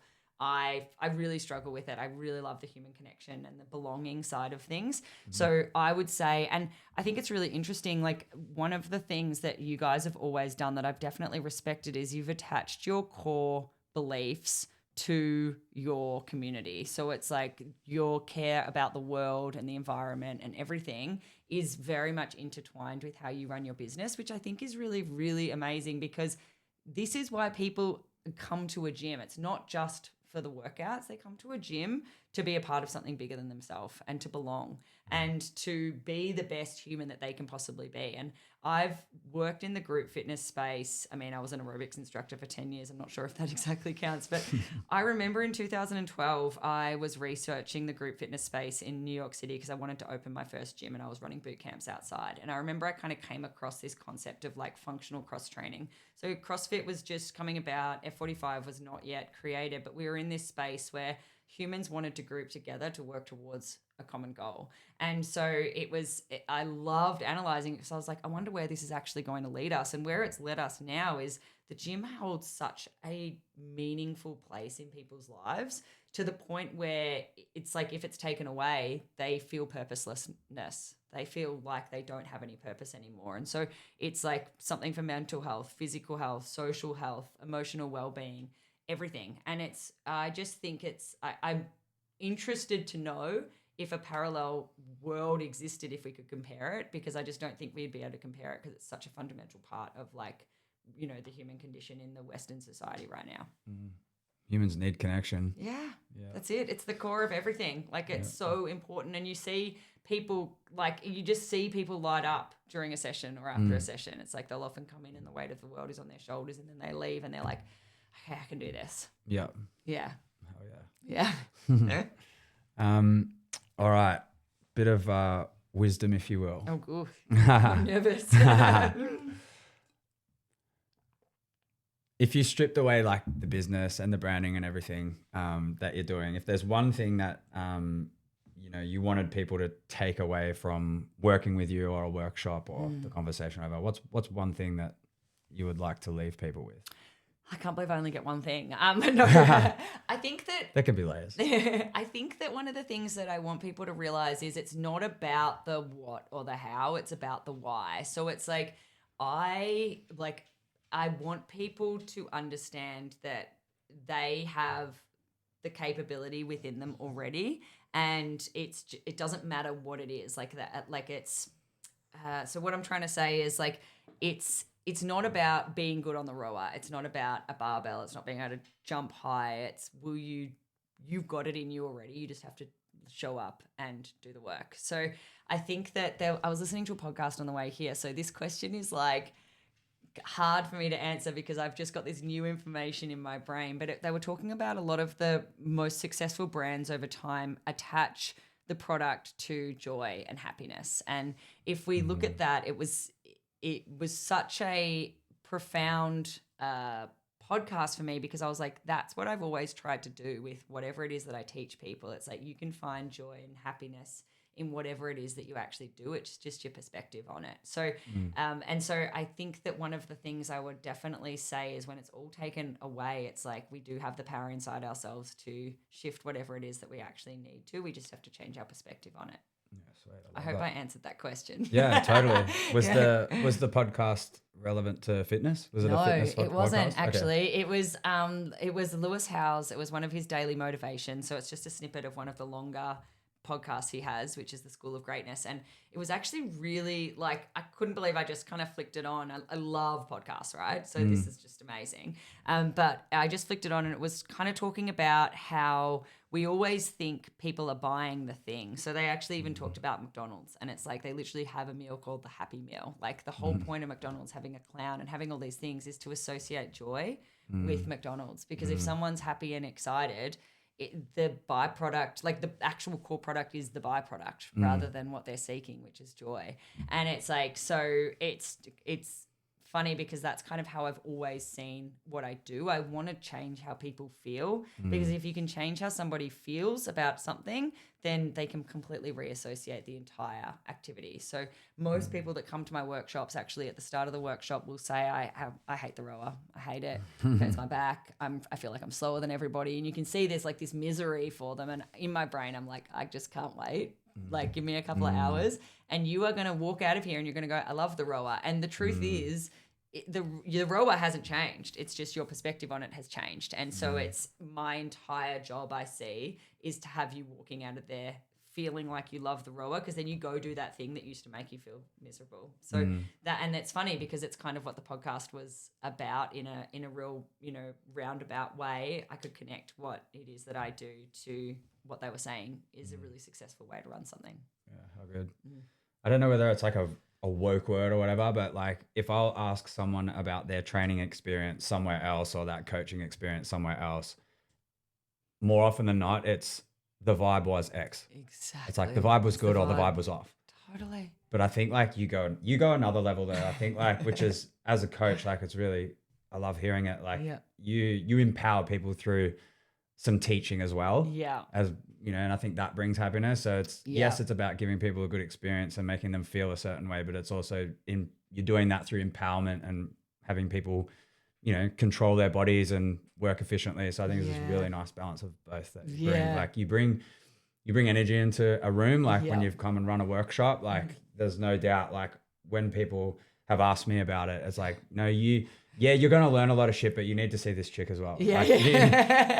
I really struggle with it. I really love the human connection and the belonging side of things. So I would say, and I think it's really interesting, like one of the things that you guys have always done that I've definitely respected is you've attached your core beliefs to your community. So it's like your care about the world and the environment and everything is very much intertwined with how you run your business, which I think is really, really amazing, because this is why people come to a gym. It's not just for the workouts. They come to a gym to be a part of something bigger than themselves and to belong and to be the best human that they can possibly be. And I've worked in the group fitness space. I mean, I was an aerobics instructor for 10 years. I'm not sure if that exactly counts, but I remember in 2012, I was researching the group fitness space in New York City because I wanted to open my first gym, and I was running boot camps outside. And I remember I kind of came across this concept of like functional cross training. So CrossFit was just coming about. F45 was not yet created, but we were in this space where humans wanted to group together to work towards a common goal. And so I loved analyzing it, because I was like, I wonder where this is actually going to lead us. And where it's led us now is the gym holds such a meaningful place in people's lives, to the point where it's like, if it's taken away, they feel purposelessness. They feel like they don't have any purpose anymore. And so it's like something for mental health, physical health, social health, emotional well-being, everything. And I just think I'm interested to know if a parallel world existed, if we could compare it, because I just don't think we'd be able to compare it, because it's such a fundamental part of like, you know, the human condition in the Western society right now. Humans need connection. Yeah, that's it. It's the core of everything. Like, it's so important. And you see people, like, you just see people light up during a session or after a session. It's like they'll often come in and the weight of the world is on their shoulders, and then they leave and they're like, okay, I can do this. Yeah. Yeah. Oh yeah. Yeah. All right. Bit of wisdom, if you will. Oh, good. I'm nervous. If you stripped away like the business and the branding and everything that you're doing, if there's one thing that you know you wanted people to take away from working with you or a workshop or the conversation over, what's one thing that you would like to leave people with? I can't believe I only get one thing. No, I think that there can be layers. I think that one of the things that I want people to realize is it's not about the what or the how, it's about the why. So it's like, I want people to understand that they have the capability within them already, and it doesn't matter what it is like that. Like it's so what I'm trying to say is like it's not about being good on the rower. It's not about a barbell. It's not being able to jump high. It's you've got it in you already. You just have to show up and do the work. So I think that I was listening to a podcast on the way here. So this question is like hard for me to answer because I've just got this new information in my brain. But they were talking about a lot of the most successful brands over time attach the product to joy and happiness. And if we look at that, it was such a profound podcast for me, because I was like, that's what I've always tried to do with whatever it is that I teach people. It's like you can find joy and happiness in whatever it is that you actually do. It's just your perspective on it. So, and so I think that one of the things I would definitely say is when it's all taken away, it's like we do have the power inside ourselves to shift whatever it is that we actually need to. We just have to change our perspective on it. Yeah, sweet. I hope I answered that question. Yeah, totally. Was the podcast relevant to fitness? Was it a fitness podcast? No, it wasn't actually. Okay. It was Lewis Howes. It was one of his daily motivations. So it's just a snippet of one of the longer podcasts he has, which is the School of Greatness. And it was actually really like, I couldn't believe I just kind of flicked it on. I love podcasts, right? So this is just amazing. But I just flicked it on, and it was kind of talking about how we always think people are buying the thing. So they actually even talked about McDonald's, and it's like they literally have a meal called the Happy Meal. Like the whole point of McDonald's having a clown and having all these things is to associate joy with McDonald's, because if someone's happy and excited, the byproduct, like the actual core product is the byproduct rather than what they're seeking, which is joy. And it's like, so it's funny because that's kind of how I've always seen what I do. I want to change how people feel, because if you can change how somebody feels about something, then they can completely reassociate the entire activity. So most people that come to my workshops, actually at the start of the workshop, will say, I hate the rower. I hate it. It hurts my back. I feel like I'm slower than everybody. And you can see there's like this misery for them. And in my brain, I'm like, I just can't wait. Like, give me a couple of hours and you are going to walk out of here and you're going to go, I love the rower. And the truth is, the rower hasn't changed. It's just your perspective on it has changed. And so it's my entire job, I see, is to have you walking out of there feeling like you love the rower, because then you go do that thing that used to make you feel miserable. So and it's funny because it's kind of what the podcast was about in a real, roundabout way. I could connect what it is that I do to what they were saying is a really successful way to run something. Yeah, how good. I don't know whether it's like a woke word or whatever, but like if I'll ask someone about their training experience somewhere else or that coaching experience somewhere else, more often than not, it's the vibe was X. Exactly. It's like the vibe was good or the vibe was off. Totally. But I think like you go another level there. I think like, which is as a coach, like it's really, I love hearing it. Like you empower people through some teaching as well. Yeah. As and I think that brings happiness. So it's yes, it's about giving people a good experience and making them feel a certain way, but it's also you're doing that through empowerment and having people, control their bodies and work efficiently. So I think there's a really nice balance of both that you bring. Like you bring energy into a room, like when you've come and run a workshop, like there's no doubt, like when people have asked me about it, it's like, no, you're going to learn a lot of shit, but you need to see this chick as well. Yeah. Like,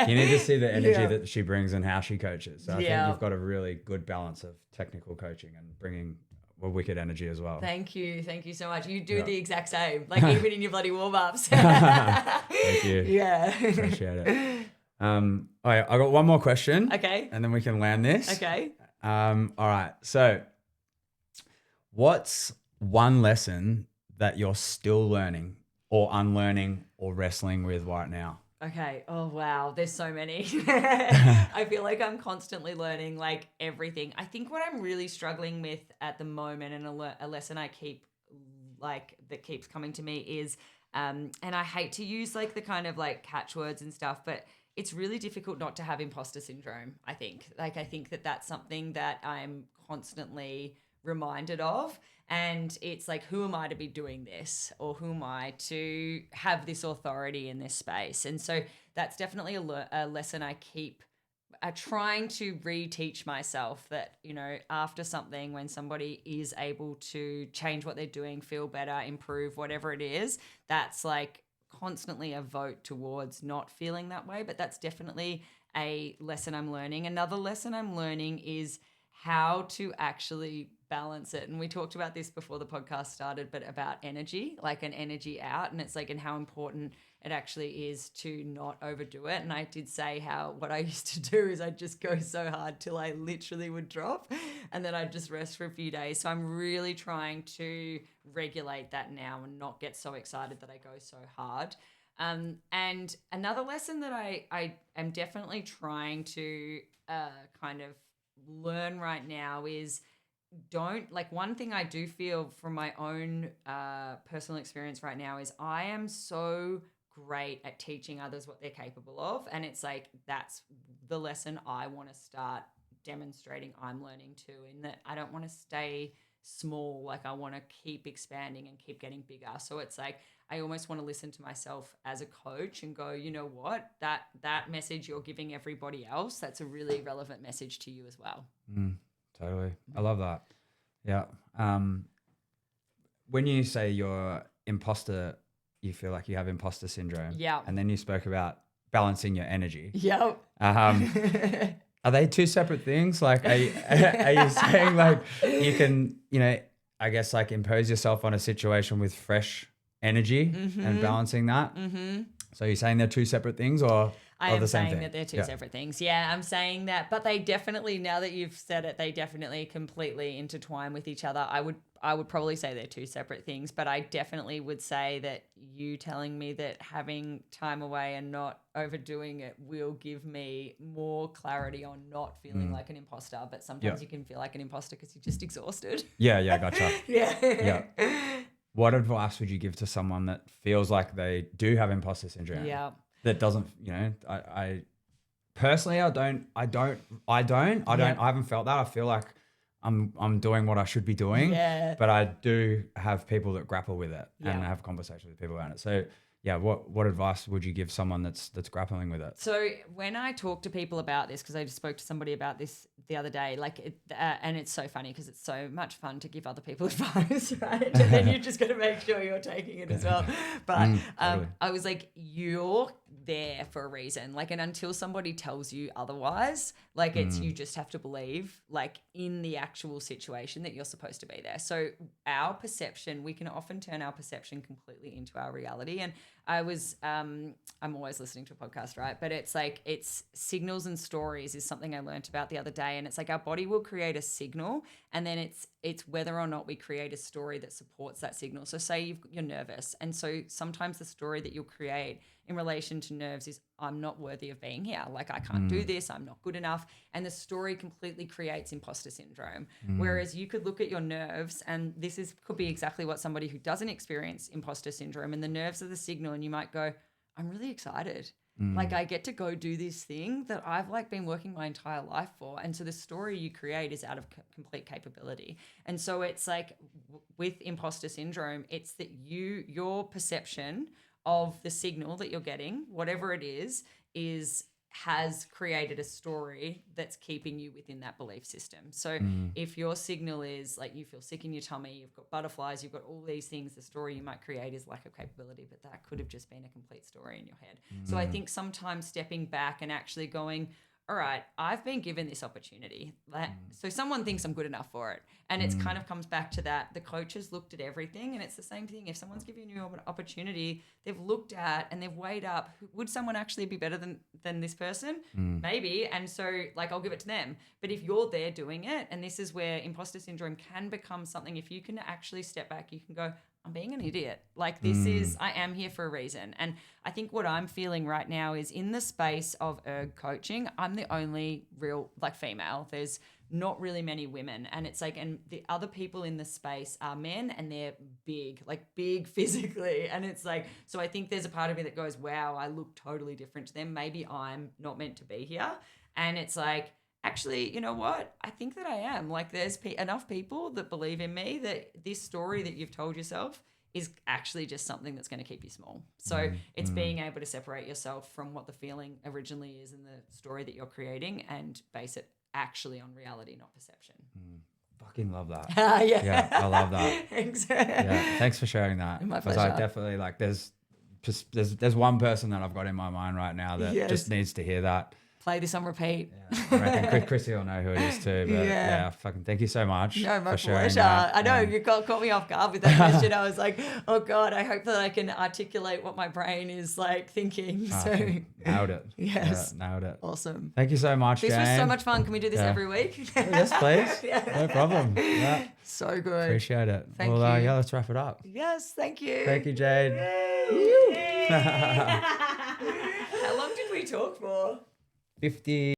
you need to see the energy that she brings and how she coaches. So I think you've got a really good balance of technical coaching and bringing wicked energy as well. Thank you so much. You do the exact same, like even in your bloody warm-ups. Thank you. Yeah. Appreciate it. All right, I got one more question. Okay. And then we can land this. Okay. All right. So what's one lesson that you're still learning or unlearning or wrestling with right now? Okay. Oh, wow. There's so many. I feel like I'm constantly learning like everything. I think what I'm really struggling with at the moment, and a lesson I keep that keeps coming to me is, and I hate to use like the kind of like catchwords and stuff, but it's really difficult not to have imposter syndrome. I think that that's something that I'm constantly reminded of. And it's like, who am I to be doing this? Or who am I to have this authority in this space? And so that's definitely a lesson I keep trying to reteach myself, that, after something, when somebody is able to change what they're doing, feel better, improve, whatever it is, that's like constantly a vote towards not feeling that way. But that's definitely a lesson I'm learning. Another lesson I'm learning is how to actually balance it. And we talked about this before the podcast started, but about energy, like an energy out. And it's like, and how important it actually is to not overdo it. And I did say how what I used to do is I'd just go so hard till I literally would drop, and then I'd just rest for a few days. So I'm really trying to regulate that now and not get so excited that I go so hard. And another lesson that I am definitely trying to kind of learn right now is, one thing I do feel from my own personal experience right now is I am so great at teaching others what they're capable of. And it's like, that's the lesson I want to start demonstrating I'm learning too, in that I don't want to stay small. Like I want to keep expanding and keep getting bigger. So it's like, I almost want to listen to myself as a coach and go, you know what, that message you're giving everybody else, that's a really relevant message to you as well. Totally. I love that. Yeah. When you say you're imposter, you feel like you have imposter syndrome. Yeah. And then you spoke about balancing your energy. Yep. Are they two separate things? Like, are you saying like you can, I guess like impose yourself on a situation with fresh energy and balancing that? Mm-hmm. So you're saying they're two separate things, or I am the same saying thing? that they're two separate things. Yeah, I'm saying that, but they definitely, now that you've said it, they definitely completely intertwine with each other. I would probably say they're two separate things, but I definitely would say that you telling me that having time away and not overdoing it will give me more clarity on not feeling like an imposter. But sometimes you can feel like an imposter because you're just exhausted. Yeah, gotcha. Yeah. What advice would you give to someone that feels like they do have imposter syndrome? Yeah. That doesn't, I personally, I haven't felt that. I feel like I'm doing what I should be doing, but I do have people that grapple with it and have conversations with people about it. So yeah, what advice would you give someone that's grappling with it? So when I talk to people about this, because I just spoke to somebody about this the other day, and it's so funny because it's so much fun to give other people advice, right? And then you just got to make sure you're taking it as well. But totally. I was like, you're there for a reason. Like, and until somebody tells you otherwise, like it's, you just have to believe like in the actual situation that you're supposed to be there. So our perception, we can often turn our perception completely into our reality. And I'm always listening to a podcast, right? But it's like, it's signals and stories is something I learned about the other day. And it's like our body will create a signal, and then it's whether or not we create a story that supports that signal. So say you're nervous. And so sometimes the story that you'll create in relation to nerves is, I'm not worthy of being here. Like, I can't do this. I'm not good enough. And the story completely creates imposter syndrome. Whereas you could look at your nerves, and could be exactly what somebody who doesn't experience imposter syndrome, and the nerves are the signal, and you might go, I'm really excited. Like, I get to go do this thing that I've like been working my entire life for. And so the story you create is out of complete capability. And so it's like with imposter syndrome, it's that your perception of the signal that you're getting, whatever it is has created a story that's keeping you within that belief system. So if your signal is like you feel sick in your tummy, you've got butterflies, you've got all these things, the story you might create is lack of capability, but that could have just been a complete story in your head. So I think sometimes stepping back and actually going, all right, I've been given this opportunity. So someone thinks I'm good enough for it. And it's kind of comes back to that. The coach has looked at everything, and it's the same thing. If someone's giving you an opportunity, they've looked at and they've weighed up, would someone actually be better than this person? Maybe. And so like, I'll give it to them. But if you're there doing it, and this is where imposter syndrome can become something, if you can actually step back, you can go, I'm being an idiot. Like I am here for a reason. And I think what I'm feeling right now is in the space of erg coaching, I'm the only real like female. There's not really many women. And it's like, and the other people in the space are men, and they're big, like big physically. And it's like, so I think there's a part of me that goes, wow, I look totally different to them. Maybe I'm not meant to be here. And it's like, actually, you know what? I think that I am. Like, there's enough people that believe in me that this story that you've told yourself is actually just something that's going to keep you small. So it's being able to separate yourself from what the feeling originally is in the story that you're creating and base it actually on reality, not perception. Fucking love that. Yeah, I love that. Thanks. Yeah, thanks for sharing that. My Because pleasure. I definitely like there's one person that I've got in my mind right now that just needs to hear that. Play this on repeat. Yeah, I reckon Chrissy will know who it is too. But yeah, fucking thank you so much. No, my for sharing pleasure. that. I know you caught me off guard with that question. I was like, oh God, I hope that I can articulate what my brain is like thinking. So nailed it. Yes. Yeah, nailed it. Awesome. Thank you so much, This Jane. was so much fun. Can we do this every week? Yes, please. No problem. Yeah. So good. Appreciate it. Thank you. Yeah, let's wrap it up. Yes, thank you. Thank you, Jade. How long did we talk for? 50.